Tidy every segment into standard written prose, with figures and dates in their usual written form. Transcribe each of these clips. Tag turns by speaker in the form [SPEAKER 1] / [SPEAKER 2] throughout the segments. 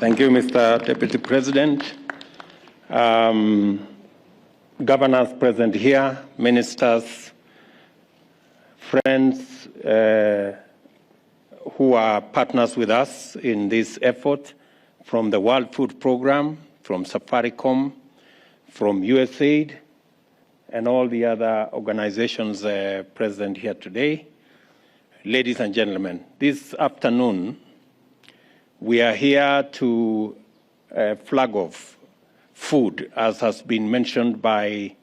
[SPEAKER 1] Thank you, Mr. Deputy President. Governors present here, ministers, friends who are partners with us in this effort from the World Food Programme, from Safaricom, from USAID, and all the other organizations present here today. Ladies and gentlemen, this afternoon, we are here to flag off food, as has been mentioned by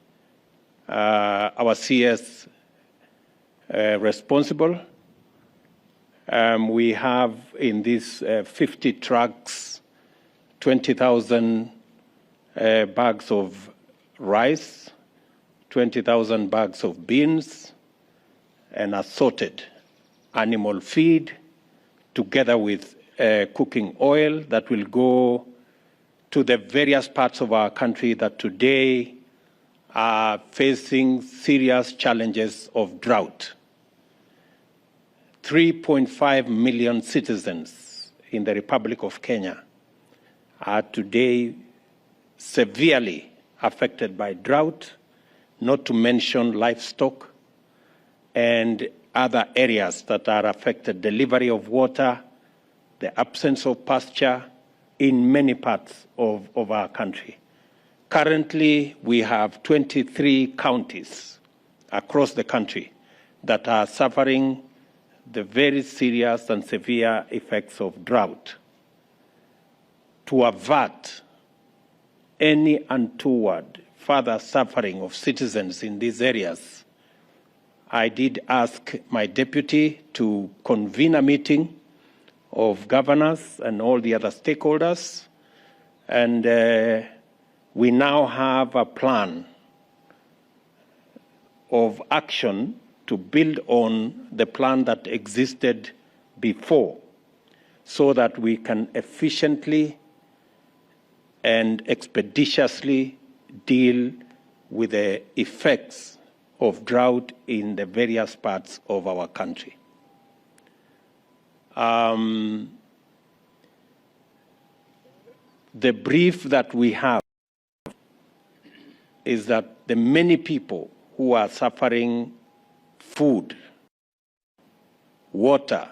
[SPEAKER 1] our CS responsible. We have in these 50 trucks, 20,000 bags of rice, 20,000 bags of beans, and assorted animal feed, together with cooking oil that will go to the various parts of our country that today are facing serious challenges of drought. 3.5 million citizens in the Republic of Kenya are today severely affected by drought, not to mention livestock and other areas that are affected, delivery of water, the absence of pasture in many parts of our country. Currently, we have 23 counties across the country that are suffering the very serious and severe effects of drought. To avert any untoward further suffering of citizens in these areas, I did ask my deputy to convene a meeting of governors and all the other stakeholders, and we now have a plan of action to build on the plan that existed before, so that we can efficiently and expeditiously deal with the effects of drought in the various parts of our country. The brief that we have is that the many people who are suffering food, water,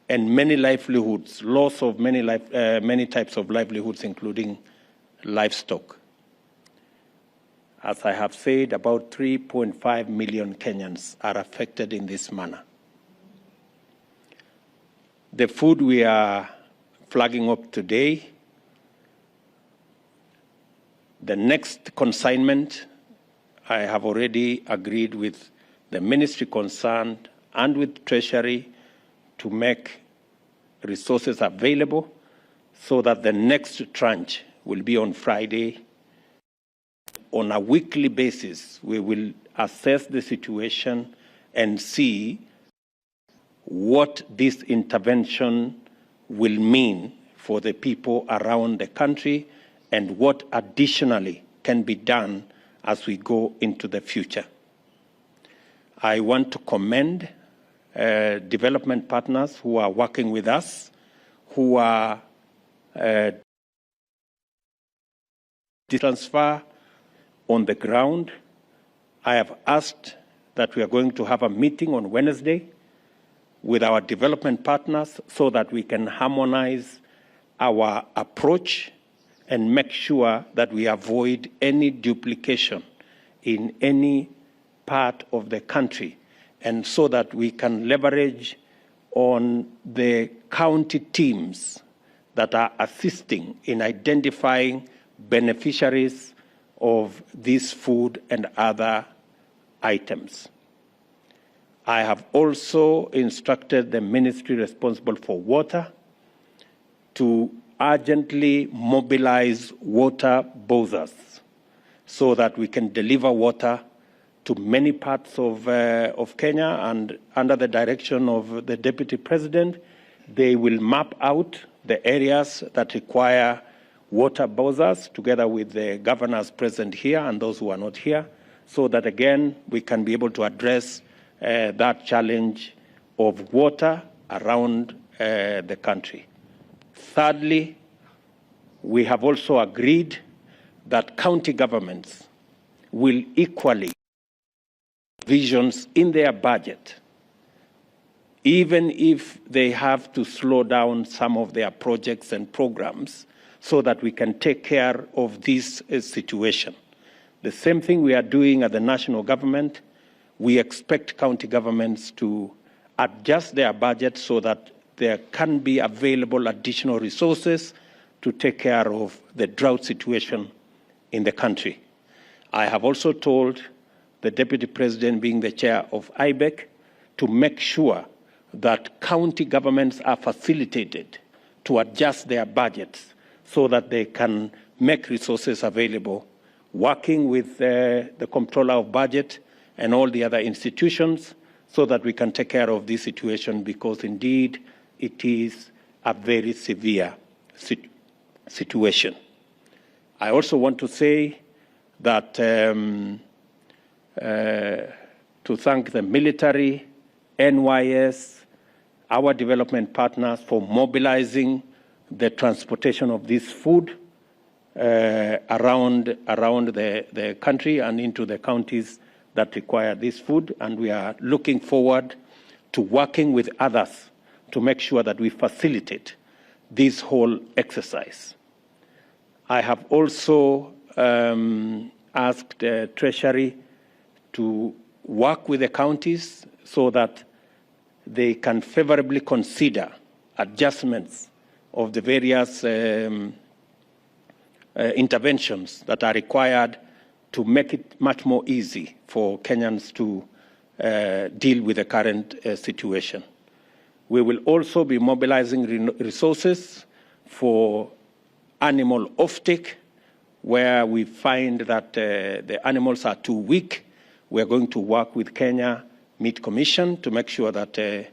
[SPEAKER 1] and many livelihoods, loss of many types of livelihoods, including livestock. As I have said, about 3.5 million Kenyans are affected in this manner. The food we are flagging up today, the next consignment, I have already agreed with the ministry concerned and with Treasury to make resources available so that the next tranche will be on Friday. On a weekly basis, we will assess the situation and see what this intervention will mean for the people around the country and what additionally can be done as we go into the future. I want to commend development partners who are working with us, who are transfer on the ground. I have asked that we are going to have a meeting on Wednesday with our development partners so that we can harmonize our approach and make sure that we avoid any duplication in any part of the country, and so that we can leverage on the county teams that are assisting in identifying beneficiaries of this food and other items. I have also instructed the ministry responsible for water to urgently mobilize water bowsers so that we can deliver water to many parts of Kenya, and under the direction of the Deputy President, they will map out the areas that require water bowsers together with the governors present here and those who are not here, so that again we can be able to address that challenge of water around the country. Thirdly, we have also agreed that county governments will equally visions in their budget, even if they have to slow down some of their projects and programs so that we can take care of this situation. The same thing we are doing at the national government. We expect county governments to adjust their budget so that there can be available additional resources to take care of the drought situation in the country. I have also told the Deputy President, being the chair of IBEC, to make sure that county governments are facilitated to adjust their budgets so that they can make resources available, working with the Comptroller of Budget and all the other institutions so that we can take care of this situation, because indeed it is a very severe situation. I also want to say that to thank the military, NYS, our development partners for mobilizing the transportation of this food around the country and into the counties that require this food. And we are looking forward to working with others to make sure that we facilitate this whole exercise. I have also asked Treasury to work with the counties so that they can favorably consider adjustments of the various interventions that are required to make it much more easy for Kenyans to deal with the current situation. We will also be mobilizing resources for animal offtake, where we find that the animals are too weak. We are going to work with Kenya Meat Commission to make sure that there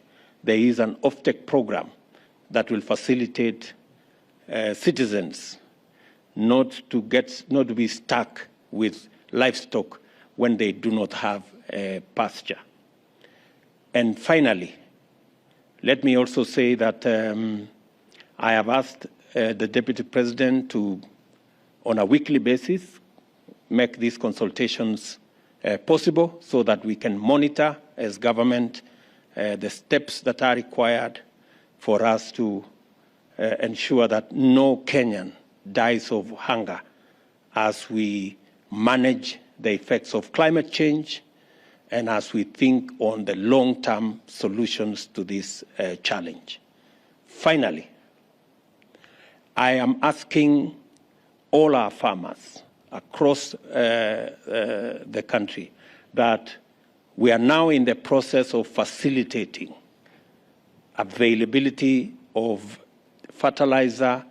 [SPEAKER 1] is an offtake program that will facilitate citizens not to be stuck with livestock when they do not have pasture. And finally, let me also say that I have asked the Deputy President to, on a weekly basis, make these consultations possible so that we can monitor as government the steps that are required for us to ensure that no Kenyan dies of hunger as we manage the effects of climate change and as we think on the long-term solutions to this challenge. Finally, I am asking all our farmers across the country that we are now in the process of facilitating availability of fertilizer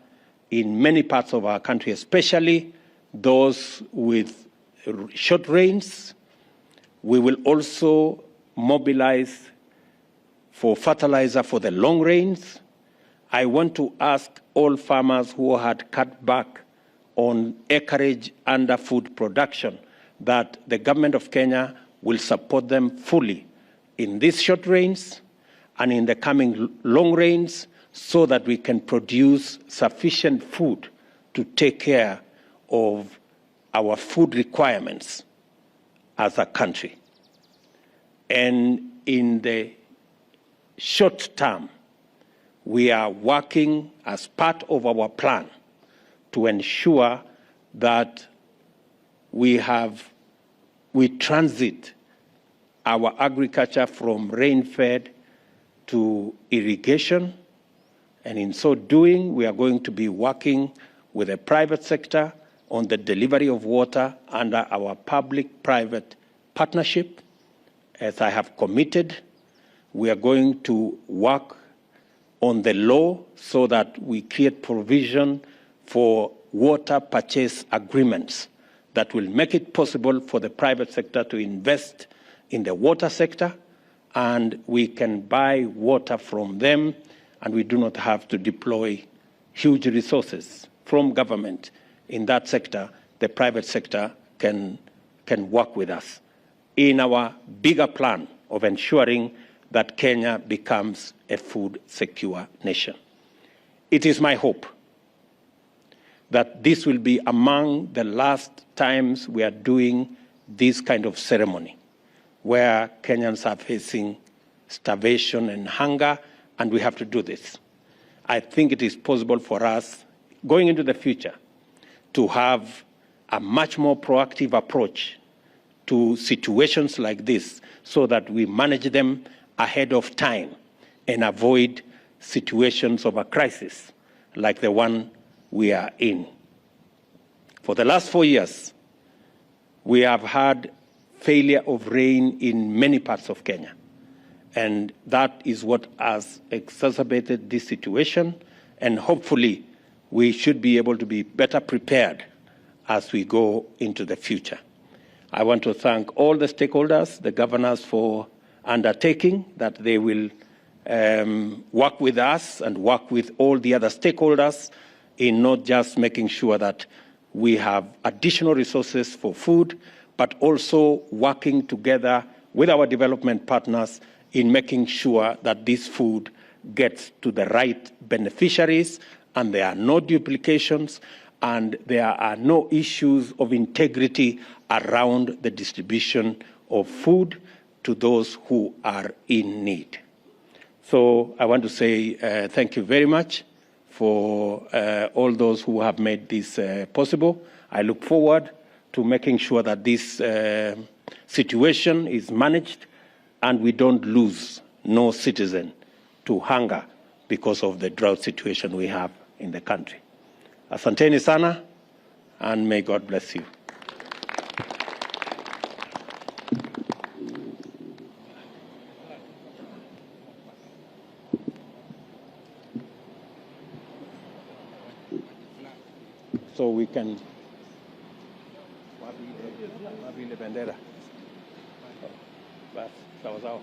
[SPEAKER 1] in many parts of our country, especially those with short rains. We will also mobilize for fertilizer for the long rains. I want to ask all farmers who had cut back on acreage under food production that the government of Kenya will support them fully in these short rains and in the coming long rains so that we can produce sufficient food to take care of our food requirements as a country. And in the short term, we are working as part of our plan to ensure that we transit our agriculture from rain-fed to irrigation. And in so doing, we are going to be working with the private sector on the delivery of water under our public-private partnership. As I have committed, we are going to work on the law so that we create provision for water purchase agreements that will make it possible for the private sector to invest in the water sector, and we can buy water from them, and we do not have to deploy huge resources from government in that sector. The private sector can work with us in our bigger plan of ensuring that Kenya becomes a food secure nation. It is my hope that this will be among the last times we are doing this kind of ceremony, where Kenyans are facing starvation and hunger, and we have to do this. I think it is possible for us, going into the future, to have a much more proactive approach to situations like this so that we manage them ahead of time and avoid situations of a crisis like the one we are in. For the last 4 years, we have had failure of rain in many parts of Kenya. And that is what has exacerbated this situation. And hopefully, we should be able to be better prepared as we go into the future. I want to thank all the stakeholders, the governors, for undertaking that they will work with us and work with all the other stakeholders in not just making sure that we have additional resources for food, but also working together with our development partners in making sure that this food gets to the right beneficiaries and there are no duplications and there are no issues of integrity around the distribution of food to those who are in need. So I want to say thank you very much for all those who have made this possible. I look forward to making sure that this situation is managed and we don't lose no citizen to hunger because of the drought situation we have in the country. Asanteni sana, and may God bless you. So we can... Wapi ile bendera? Basi, sawa sawa.